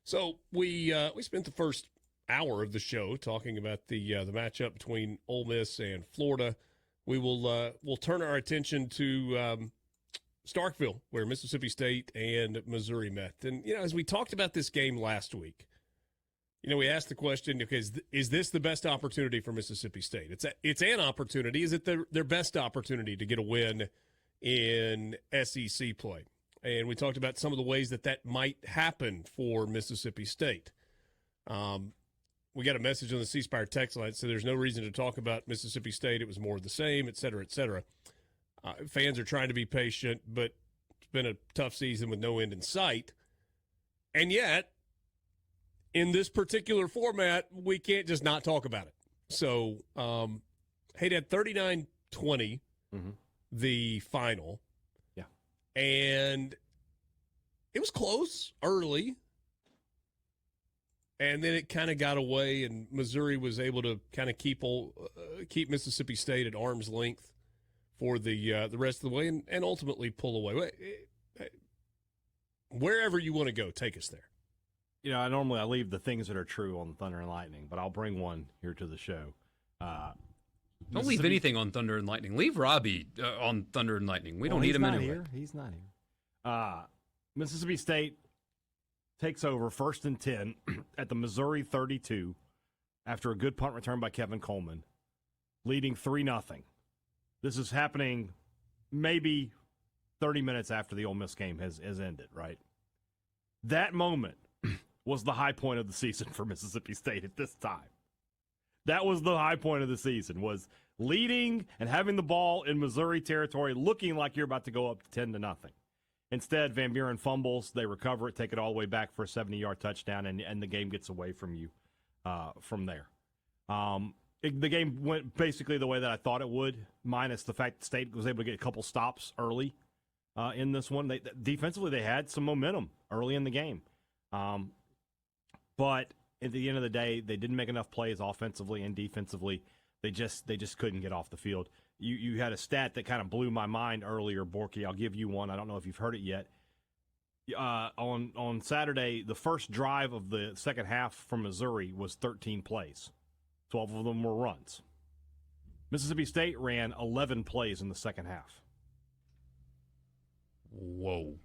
So we spent the first hour of the show talking about the matchup between Ole Miss and Florida. We'll turn our attention to Starkville, where Mississippi State and Missouri met. And as we talked about this game last week, we asked the question, because is this the best opportunity for Mississippi State? It's an opportunity. Is it their best opportunity to get a win in SEC play? And we talked about some of the ways that might happen for Mississippi State. We got a message on the C Spire text line, so there's no reason to talk about Mississippi State. It was more of the same, et cetera, et cetera. Fans are trying to be patient, but it's been a tough season with no end in sight. And yet, in this particular format, we can't just not talk about it. So, it had 39-20, the final. Yeah. And it was close early. And then it kind of got away, and Missouri was able to kind of keep Mississippi State at arm's length for the rest of the way, and ultimately pull away. Wherever you want to go, take us there. I normally leave the things that are true on Thunder and Lightning, but I'll bring one here to the show. Don't leave anything on Thunder and Lightning. Leave Robbie on Thunder and Lightning. We don't need him anyway. He's not here. Mississippi State takes over 1st and 10 at the Missouri 32 after a good punt return by Kevin Coleman, leading 3-0. This is happening maybe 30 minutes after the Ole Miss game has ended, right? That moment was the high point of the season for Mississippi State at this time. That was the high point of the season, was leading and having the ball in Missouri territory, looking like you're about to go up 10-0. Instead, Van Buren fumbles, they recover it, take it all the way back for a 70-yard touchdown, and the game gets away from you from there. The game went basically the way that I thought it would, minus the fact that State was able to get a couple stops early in this one. Defensively, they had some momentum early in the game. But at the end of the day, they didn't make enough plays offensively and defensively. They just couldn't get off the field. You had a stat that kind of blew my mind earlier, Borky. I'll give you one. I don't know if you've heard it yet. On Saturday, the first drive of the second half from Missouri was 13 plays. 12 of them were runs. Mississippi State ran 11 plays in the second half. Whoa.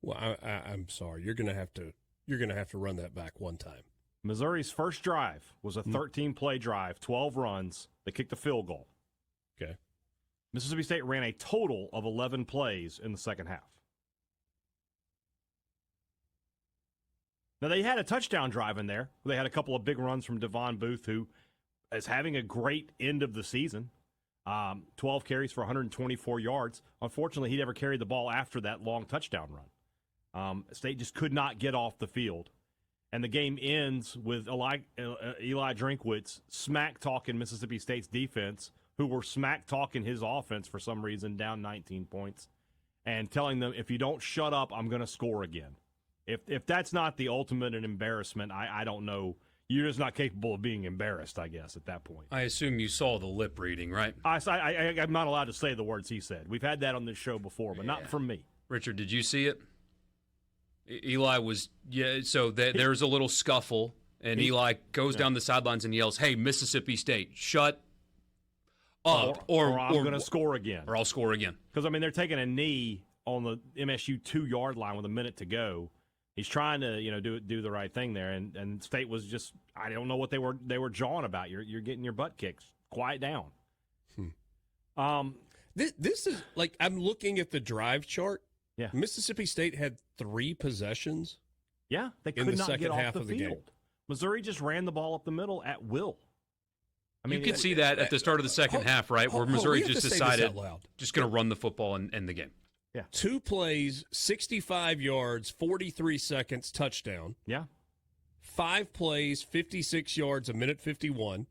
Well, I'm sorry. You're gonna have to run that back one time. Missouri's first drive was a 13-play drive, 12 runs. They kicked a field goal. Okay. Mississippi State ran a total of 11 plays in the second half. Now, they had a touchdown drive in there. They had a couple of big runs from Devon Booth, who is having a great end of the season. 12 carries for 124 yards. Unfortunately, he never carried the ball after that long touchdown run. State just could not get off the field. And the game ends with Eli Drinkwitz smack-talking Mississippi State's defense, who were smack-talking his offense for some reason, down 19 points, and telling them, if you don't shut up, I'm going to score again. If that's not the ultimate in embarrassment, I don't know. You're just not capable of being embarrassed, I guess, at that point. I assume you saw the lip reading, right? I'm not allowed to say the words he said. We've had that on this show before, but not from me. Richard, did you see it? Eli was, so there's a little scuffle, and Eli goes down the sidelines and yells, "Hey, Mississippi State, shut up, or I'm going to score again. Or I'll score again." Because, they're taking a knee on the MSU 2-yard line with a minute to go. He's trying to, do the right thing there, and State was just, I don't know what they were jawing about. You're getting your butt kicked. Quiet down. This is, like, I'm looking at the drive chart. Yeah. Mississippi State had 3 possessions. Yeah, they could not get off the field. Missouri just ran the ball up the middle at will. You could see that at the start of the second half, right, where Missouri just decided just going to run the football and end the game. Yeah. 2 plays, 65 yards, 43 seconds, touchdown. Yeah. 5 plays, 56 yards, a minute 51.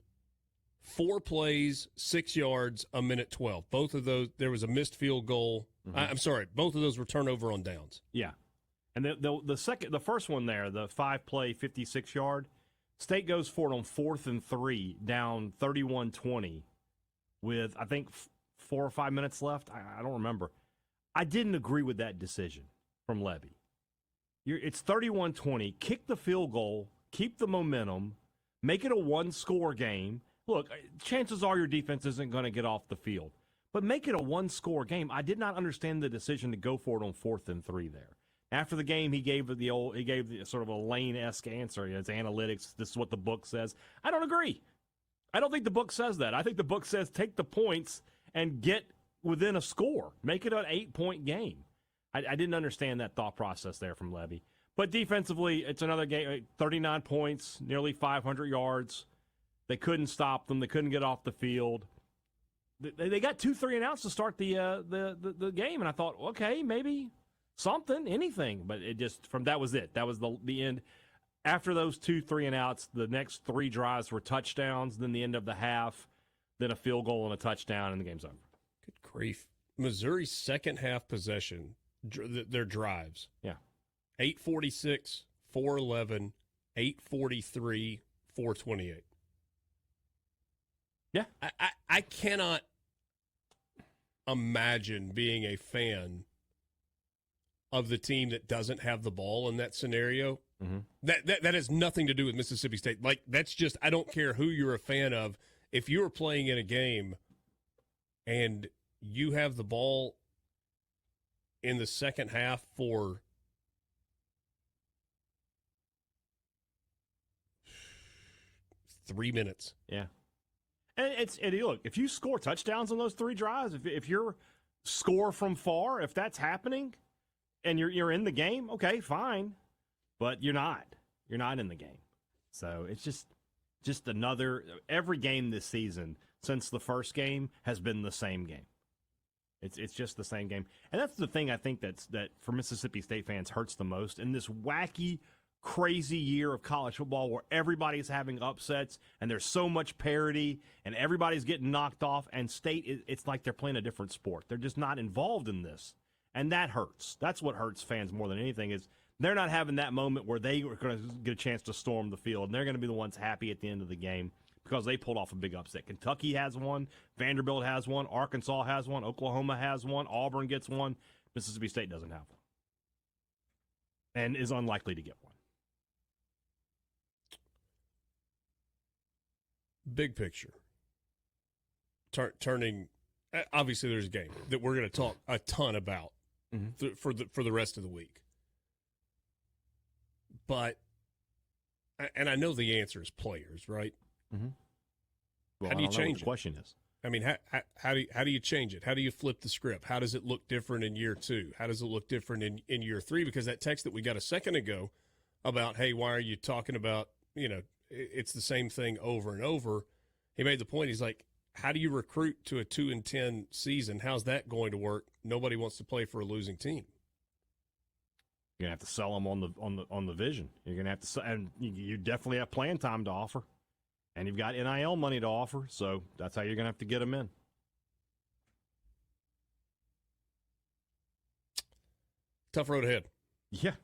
4 plays, 6 yards, a minute 12. Both of those, there was a missed field goal. I'm sorry, both of those were turnover on downs. Yeah. And the first one there, the 5-play, 56-yard, State goes for it on 4th and 3, down 31-20 with, I think, 4 or 5 minutes left. I don't remember. I didn't agree with that decision from Levy. It's 31-20. Kick the field goal, keep the momentum, make it a one-score game. Look, chances are your defense isn't going to get off the field, but make it a one-score game. I did not understand the decision to go for it on 4th and 3 there. After the game, he gave the sort of a Lane-esque answer. It's analytics. This is what the book says. I don't agree. I don't think the book says that. I think the book says take the points and get within a score. Make it an 8-point game. I didn't understand that thought process there from Levy. But defensively, it's another game. 39 points, nearly 500 yards. They couldn't stop them. They couldn't get off the field. They got 2 3-and-outs to start the game, and I thought, okay, maybe something, anything. But that was it. That was the end. After those 2 3-and-outs, the next 3 drives were touchdowns. Then the end of the half, then a field goal and a touchdown, and the game's over. Good grief! Missouri's second half possession, their drives. Yeah. 8:46, 4:11, 8:43, 4:28. Yeah. I cannot imagine being a fan of the team that doesn't have the ball in that scenario. Mm-hmm. That has nothing to do with Mississippi State. Like, that's just, I don't care who you're a fan of. If you're playing in a game and you have the ball in the second half for 3 minutes. Yeah. And look, if you score touchdowns on those 3 drives, if you're score from far, if that's happening and you're in the game, okay, fine. But you're not. You're not in the game. So it's just another – every game this season since the first game has been the same game. It's just the same game. And that's the thing I think that for Mississippi State fans hurts the most in this wacky, crazy year of college football where everybody's having upsets and there's so much parity and everybody's getting knocked off, and State, it's like they're playing a different sport. They're just not involved in this. And that hurts. That's what hurts fans more than anything is they're not having that moment where they are going to get a chance to storm the field, and they're going to be the ones happy at the end of the game because they pulled off a big upset. Kentucky has one. Vanderbilt has one. Arkansas has one. Oklahoma has one. Auburn gets one. Mississippi State doesn't have one and is unlikely to get one. Big picture. Turning, obviously there's a game that we're going to talk a ton about for the rest of the week. But, and I know the answer is players, right? Mm-hmm. Well, how do you change it? The question is, I mean, how do you change it? How do you flip the script? How does it look different in year 2? How does it look different in year 3? Because that text that we got a second ago about, hey, why are you talking about, it's the same thing over and over. He made the point. He's like, how do you recruit to a 2-10 season? How's that going to work? Nobody wants to play for a losing team. You're gonna have to sell them on the vision. You're gonna have to, and you definitely have playing time to offer, and you've got NIL money to offer. So that's how you're gonna have to get them in. Tough road ahead. Yeah,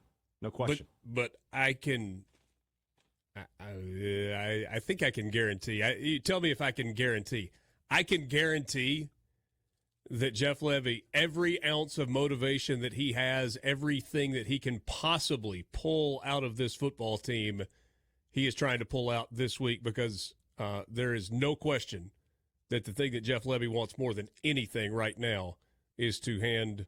no question. But I can. I think I can guarantee. You tell me if I can guarantee. I can guarantee that Jeff Levy, every ounce of motivation that he has, everything that he can possibly pull out of this football team, he is trying to pull out this week because there is no question that the thing that Jeff Levy wants more than anything right now is to hand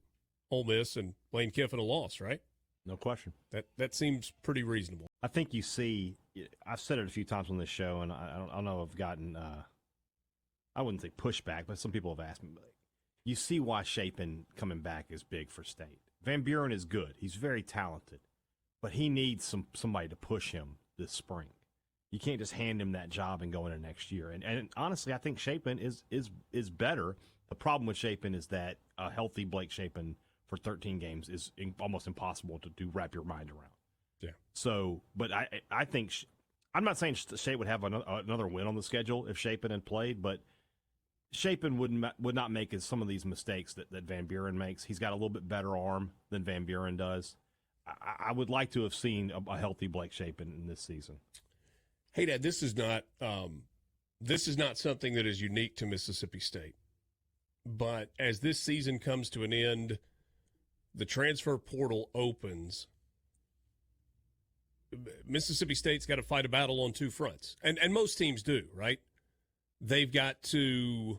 Ole Miss and Lane Kiffin a loss, right? No question. That seems pretty reasonable. I think you see, I've said it a few times on this show, and I don't know if I've gotten, I wouldn't say pushback, but some people have asked me, you see why Shapen coming back is big for State. Van Buren is good. He's very talented, but he needs somebody to push him this spring. You can't just hand him that job and go into next year. And honestly, I think Shapen is better. The problem with Shapen is that a healthy Blake Shapen for 13 games is almost impossible to wrap your mind around. Yeah. So, but I think I'm not saying State would have another win on the schedule if Shapen had played, but Shapen would not make some of these mistakes that Van Buren makes. He's got a little bit better arm than Van Buren does. I would like to have seen a healthy Blake Shapen in this season. Hey, Dad, this is not something that is unique to Mississippi State. But as this season comes to an end, the transfer portal opens, Mississippi State's got to fight a battle on two fronts, and most teams do, right? They've got to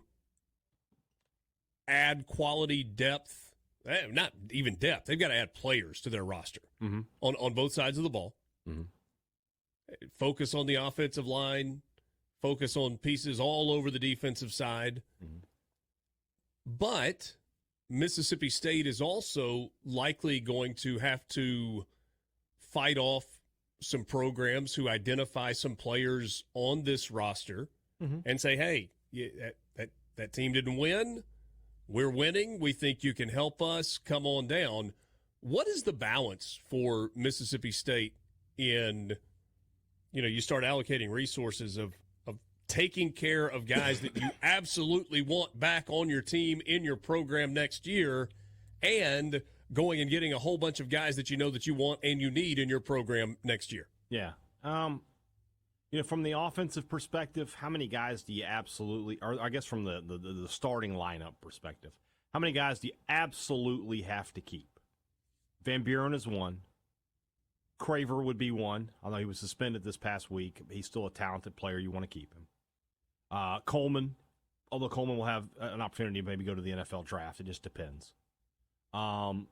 add quality depth, not even depth. They've got to add players to their roster on both sides of the ball. Focus on the offensive line, focus on pieces all over the defensive side. But Mississippi State is also likely going to have to fight off some programs who identify some players on this roster and say, hey, that team didn't win. We're winning. We think you can help us. Come on down. What is the balance for Mississippi State in, you start allocating resources of taking care of guys that you absolutely want back on your team in your program next year and going and getting a whole bunch of guys that you know that you want and you need in your program next year? Yeah. From the offensive perspective, how many guys do you absolutely, or I guess from the starting lineup perspective, how many guys do you absolutely have to keep? Van Buren is one. Craver would be one, although he was suspended this past week. He's still a talented player. You want to keep him. Coleman, although Coleman will have an opportunity to maybe go to the NFL draft. It just depends. Albert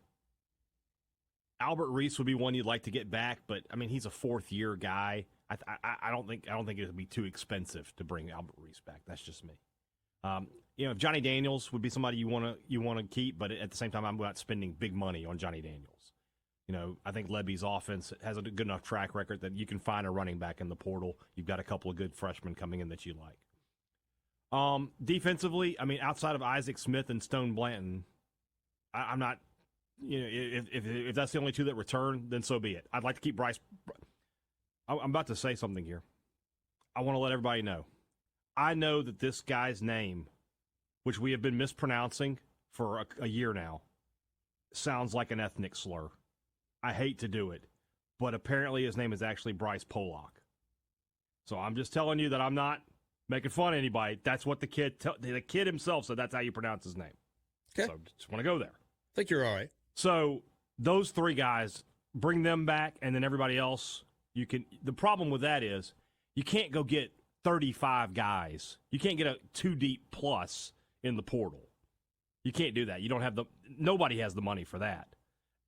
Reese would be one you'd like to get back, but I mean he's a fourth-year guy. I don't think it would be too expensive to bring Albert Reese back. That's just me. If Johnny Daniels would be somebody you want to keep, but at the same time I'm not spending big money on Johnny Daniels. I think Lebby's offense has a good enough track record that you can find a running back in the portal. You've got a couple of good freshmen coming in that you like. Defensively, I mean, outside of Isaac Smith and Stone Blanton, I'm not. If that's the only two that return, then so be it. I'd like to keep Bryce. I'm about to say something here. I want to let everybody know. I know that this guy's name, which we have been mispronouncing for a year now, sounds like an ethnic slur. I hate to do it, but apparently his name is actually Bryce Pollock. So I'm just telling you that I'm not making fun of anybody. That's what the kid himself said. That's how you pronounce his name. Okay. So just want to go there. I think you're all right. So those three guys, bring them back, and then everybody else, you can. The problem with that is you can't go get 35 guys. You can't get a 2-deep plus in the portal. You can't do that. You don't have nobody has the money for that.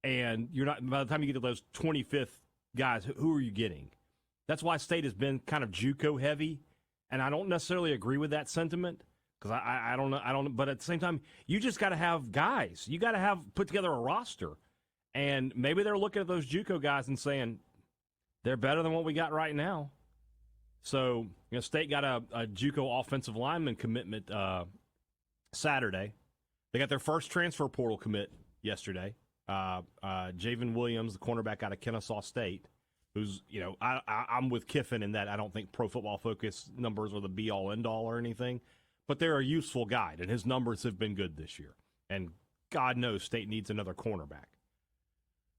And you're not, by the time you get to those 25th guys, who are you getting? That's why State has been kind of JUCO heavy, and I don't necessarily agree with that sentiment. Because I don't know, but at the same time, you just got to have guys. You got to put together a roster. And maybe they're looking at those JUCO guys and saying, they're better than what we got right now. So, State got a JUCO offensive lineman commitment Saturday. They got their first transfer portal commit yesterday. Javen Williams, the cornerback out of Kennesaw State, who's, I'm with Kiffin in that I don't think Pro Football Focus numbers are the be-all, end-all or anything. But they're a useful guide, and his numbers have been good this year. And God knows State needs another cornerback.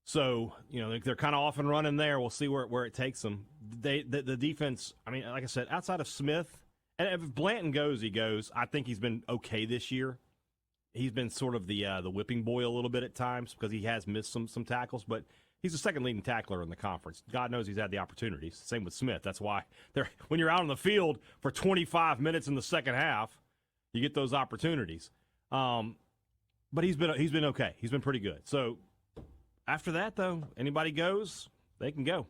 So, they're kind of off and running there. We'll see where it takes them. The defense, I mean, like I said, outside of Smith, and if Blanton goes, he goes. I think he's been okay this year. He's been sort of the whipping boy a little bit at times because he has missed some tackles, but he's the second leading tackler in the conference. God knows he's had the opportunities. Same with Smith. That's why when you're out on the field for 25 minutes in the second half, you get those opportunities. But he's been okay. He's been pretty good. So after that, though, anybody goes, they can go.